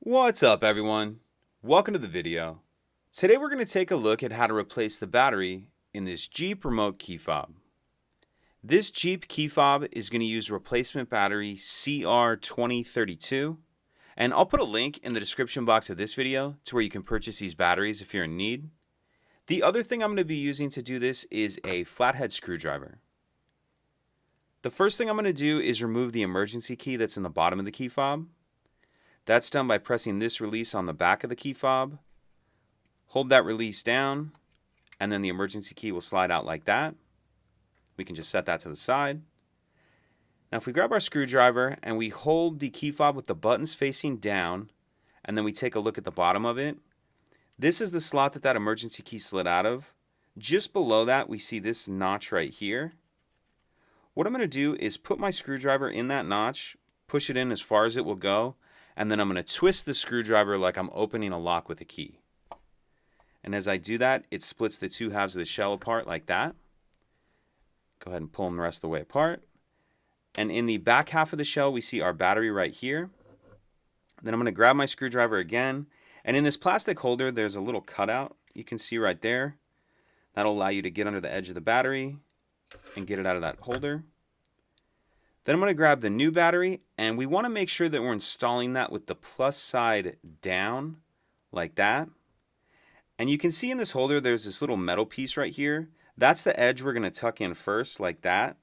What's up, everyone? Welcome to the video. Today we're going to take a look at how to replace the battery in this Jeep remote key fob. This Jeep key fob is going to use replacement battery CR2032, and I'll put a link in the description box of this video to where you can purchase these batteries if you're in need. The other thing I'm going to be using to do this is a flathead screwdriver. The first thing I'm going to do is remove the emergency key that's in the bottom of the key fob. That's done by pressing this release on the back of the key fob. Hold that release down, and then the emergency key will slide out like that. We can just set that to the side. Now if we grab our screwdriver and we hold the key fob with the buttons facing down, and then we take a look at the bottom of it, this is the slot that emergency key slid out of. Just below that we see this notch right here. What I'm going to do is put my screwdriver in that notch, push it in as far as it will go, and then I'm going to twist the screwdriver like I'm opening a lock with a key. And as I do that, it splits the two halves of the shell apart like that. Go ahead and pull them the rest of the way apart. And in the back half of the shell, we see our battery right here. Then I'm going to grab my screwdriver again. And in this plastic holder, there's a little cutout you can see right there. That'll allow you to get under the edge of the battery and get it out of that holder. Then I'm going to grab the new battery, and we want to make sure that we're installing that with the plus side down, like that. And you can see in this holder there's this little metal piece right here. That's the edge we're going to tuck in first, like that.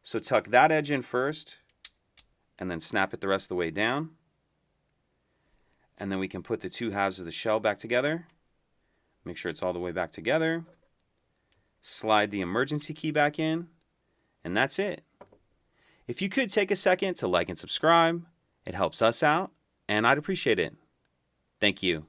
So tuck that edge in first, and then snap it the rest of the way down. And then we can put the two halves of the shell back together. Make sure it's all the way back together. Slide the emergency key back in, and that's it. If you could take a second to like and subscribe, it helps us out, and I'd appreciate it. Thank you.